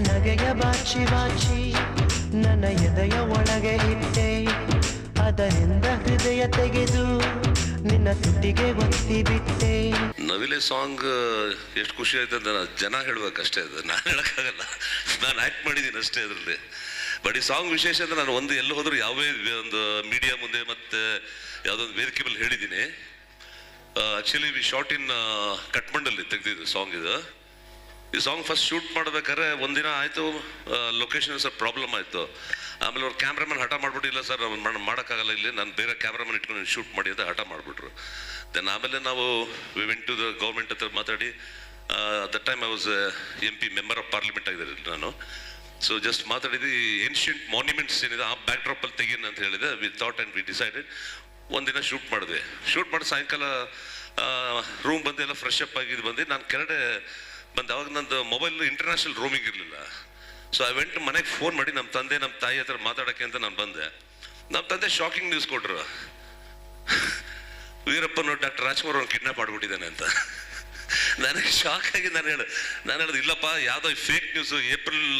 ನಗೆಯ ಬಾಚಿ ಬಾಚಿ ನನ್ನ ಎದೆಯ ಒಳಗೆ ಇಟ್ಟೆ, ಅದರಿಂದ ಹೃದಯ ತೆಗೆದು ನಿನ್ನ ತುಟಿಗೆ ಒತ್ತಿ ಬಿಟ್ಟೆ. ನವಿಲೆ ಸಾಂಗ್ ಎಷ್ಟು ಖುಷಿ ಆಯ್ತು ಅಂತ ಜನ ಹೇಳ್ಬೇಕಷ್ಟೇ, ಅದು ನಾನು ಹೇಳೋಕ್ಕಾಗಲ್ಲ, ನಾನು ಆ್ಯಕ್ಟ್ ಮಾಡಿದ್ದೀನಿ ಅಷ್ಟೇ ಅದರಲ್ಲಿ. ಬಟ್ ಈ ಸಾಂಗ್ ವಿಶೇಷ ಅಂದರೆ ನಾನು ಒಂದು ಎಲ್ಲಿ ಹೋದರೂ ಯಾವುದೇ ಒಂದು ಮೀಡಿಯಾ ಮುಂದೆ ಮತ್ತು ಯಾವುದೊಂದು ವೇದಿಕೆ ಮೇಲೆ ಹೇಳಿದ್ದೀನಿ. ಆ್ಯಕ್ಚುಲಿ ವಿ ಶಾರ್ಟ್ ಇನ್ ಕಟ್ಮಂಡಲ್ಲಿ ತೆಗೆದಿದ್ದು ಸಾಂಗ್ ಇದು. ಈ ಸಾಂಗ್ ಫಸ್ಟ್ ಶೂಟ್ ಮಾಡ್ಬೇಕಾದ್ರೆ ಒಂದಿನ ಆಯಿತು, ಲೊಕೇಶನ್ ಸ್ವಲ್ಪ ಪ್ರಾಬ್ಲಮ್ ಆಯಿತು. ಆಮೇಲೆ ಅವ್ರು ಕ್ಯಾಮ್ರಾಮನ್ ಹಠ ಮಾಡಿಬಿಟ್ಟು, ಇಲ್ಲ ಸರ್ ಮಾಡೋಕ್ಕಾಗಲ್ಲ, ಇಲ್ಲಿ ನಾನು ಬೇರೆ ಕ್ಯಾಮ್ರಾಮನ್ ಇಟ್ಕೊಂಡು ಶೂಟ್ ಮಾಡಿ ಅಂತ ಹಠ ಮಾಡಿಬಿಟ್ರು. ದೆನ್ ಆಮೇಲೆ ನಾವು we went to the government ಹತ್ರ ಮಾತಾಡಿ, that time I was MP member of parliament ಆಗಿದ್ದಾರೆ ನಾನು. ಸೊ ಜಸ್ಟ್ ಮಾತಾಡಿದ್ದು ಏನ್ಷಿಯಂಟ್ ಮಾನ್ಯುಮೆಂಟ್ಸ್ ಏನಿದೆ ಆ ಬ್ಯಾಕ್ ಡ್ರಾಪಲ್ಲಿ ತೆಗೀನಿ ಅಂತ ಹೇಳಿದೆ. We thought and we decided ಒಂದಿನ ಶೂಟ್ ಮಾಡಿದೆ. ಶೂಟ್ ಮಾಡಿ ಸಾಯಂಕಾಲ ರೂಮ್ ಬಂದು ಎಲ್ಲ ಫ್ರೆಶ್ ಅಪ್ ಆಗಿದ್ದು ಬಂದು ನಾನು ಕೆಳಗಡೆ ಬಂದು, ಅವಾಗ ನಂದು ಮೊಬೈಲ್ ಇಂಟರ್ನ್ಯಾಷನಲ್ ರೋಮಿಂಗ್ ಇರಲಿಲ್ಲ. ಸೊ ಐ ವೆಂಟ್ ಮನೆಗೆ ಫೋನ್ ಮಾಡಿ ನಮ್ಮ ತಂದೆ ನಮ್ಮ ತಾಯಿ ಹತ್ರ ಮಾತಾಡೋಕ್ಕೆ ಅಂತ ನಾನು ಬಂದೆ. ನಮ್ಮ ತಂದೆ ಶಾಕಿಂಗ್ ನ್ಯೂಸ್ ಕೊಟ್ಟರು, ವೀರಪ್ಪನ ಡಾಕ್ಟರ್ ರಾಜ್ಕುಮಾರ್ ಅವ್ನು ಕಿಡ್ನಾಪ್ ಮಾಡಿಬಿಟ್ಟಿದ್ದಾನೆ ಅಂತ. ನನಗೆ ಶಾಕ್ ಆಗಿ ನಾನು ಹೇಳೋದು ಇಲ್ಲಪ್ಪ, ಯಾವುದೋ ಫೇಕ್ ನ್ಯೂಸು, ಏಪ್ರಿಲ್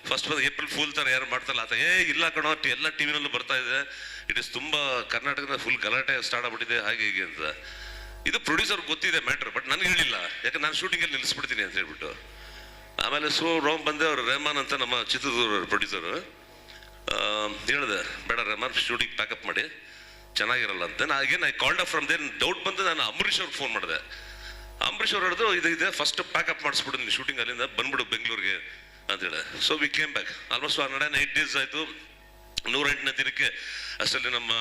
ಫಸ್ಟ್ ಬಂದು ಏಪ್ರಿಲ್ ಫುಲ್ ಥರ ಯಾರು ಮಾಡ್ತಾರಲ್ಲ ಆತ, ಇಲ್ಲ ಕಣೋ, ಎಲ್ಲ ಟಿ ವಿನಲ್ಲೂ ಬರ್ತಾ ಇದೆ, ಇಟ್ ಇಸ್ ತುಂಬ ಕರ್ನಾಟಕದ ಫುಲ್ ಗಲಾಟೆ ಸ್ಟಾರ್ಟ್ ಆಗ್ಬಿಟ್ಟಿದೆ ಹಾಗೆ ಹೀಗೆ ಅಂತ. ಇದು ಪ್ರೊಡ್ಯೂಸರ್ ಗೊತ್ತಿದೆ ಮ್ಯಾಟ್ರ್, ಬಟ್ ನನಗೆ ಹೇಳಿಲ್ಲ, ಯಾಕಂದ್ರೆ ನಾನು ಶೂಟಿಂಗಲ್ಲಿ ನಿಲ್ಲಿಸ್ಬಿಡ್ತೀನಿ ಅಂತ ಹೇಳ್ಬಿಟ್ಟು. ಆಮೇಲೆ ರೋಮ್ ಬಂದೆ, ಅವರು ರೆಹಮಾನ್ ಅಂತ ನಮ್ಮ ಚಿತ್ರದುರ್ಗ ಪ್ರೊಡ್ಯೂಸರು ಹೇಳಿದೆ, ಬೇಡ ರೆಹಮಾನ್ ಶೂಟಿಂಗ್ ಪ್ಯಾಕಪ್ ಮಾಡಿ, ಚೆನ್ನಾಗಿರಲ್ಲ ಅಂತ. I called up from there. Doubt ಬಂದು ನಾನು ಅಂಬರೀಷ್ ಅವ್ರಿಗೆ ಫೋನ್ ಮಾಡಿದೆ. ಅಂಬರೀಷ್ ಅವ್ರು ಹೇಳಿದ್ರು, ಇದೆ ಫಸ್ಟ್ ಪ್ಯಾಕಪ್ ಮಾಡಿಸ್ಬಿಡು ನೀವು ಶೂಟಿಂಗ್, ಅಲ್ಲಿಂದ ಬಂದ್ಬಿಡು ಬೆಂಗಳೂರಿಗೆ ಅಂತೇಳಿ. So we came back. Almost 108 days ಆಯಿತು. 108ನೇ ದಿನಕ್ಕೆ ಅಷ್ಟರಲ್ಲಿ ನಮ್ಮ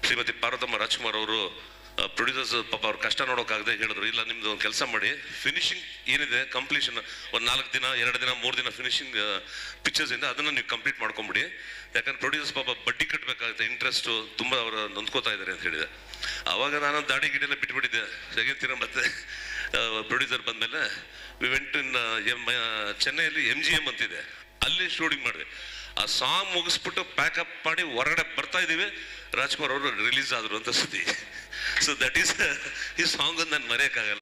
ಶ್ರೀಮತಿ ಪಾರ್ವತಮ್ಮ ರಾಜ್ಕುಮಾರ್ ಅವರು ಪ್ರೊಡ್ಯೂಸರ್ಸ್ ಪಾಪ ಅವ್ರ ಕಷ್ಟ ನೋಡೋಕ್ಕಾಗದೆ ಹೇಳಿದ್ರು, ಇಲ್ಲ ನಿಮ್ದು ಒಂದು ಕೆಲಸ ಮಾಡಿ, ಫಿನಿಶಿಂಗ್ ಏನಿದೆ ಕಂಪ್ಲೀಷನ್ ಒಂದು 4 ದಿನ 2 ದಿನ 3 ದಿನ ಫಿನಿಶಿಂಗ್ ಪಿಕ್ಚರ್ಸ್ ಇಂದ ಅದನ್ನು ನೀವು ಕಂಪ್ಲೀಟ್ ಮಾಡ್ಕೊಂಬಿಡಿ, ಯಾಕಂದ್ರೆ ಪ್ರೊಡ್ಯೂಸರ್ಸ್ ಪಾಪ ಬಡ್ಡಿ ಕಟ್ಟಬೇಕಾಗುತ್ತೆ, ಇಂಟ್ರೆಸ್ಟು ತುಂಬ ಅವರು ನೊಂದ್ಕೋತಾ ಇದ್ದಾರೆ ಅಂತ ಹೇಳಿದೆ. ಆವಾಗ ನಾನು ದಾಡಿ ಗಿಡೆಲ್ಲ ಬಿಟ್ಬಿಟ್ಟಿದ್ದೆ. ಸೆಕೆಂಡ್ ಮತ್ತೆ ಪ್ರೊಡ್ಯೂಸರ್ ಬಂದಮೇಲೆ ವಿ ವೆಂಟ್ ಇನ್ ಚೆನ್ನೈಯಲ್ಲಿ MGM ಅಂತಿದೆ, ಅಲ್ಲಿ ಶೂಟಿಂಗ್ ಮಾಡಿದೆ. ಆ ಸಾಂಗ್ ಮುಗಿಸ್ಬಿಟ್ಟು ಪ್ಯಾಕಪ್ ಮಾಡಿ ಹೊರಗಡೆ ಬರ್ತಾ ಇದ್ದೀವಿ, ರಾಜ್ಕುಮಾರ್ ಅವರು ರಿಲೀಸ್ ಆದರು ಅಂತ ಸುದ್ದಿ. ಸೊ ದಟ್ ಈಸ್ ಈ ಸಾಂಗ್ ನಾನು ಮರೆಯೋಕ್ಕಾಗಲ್ಲ.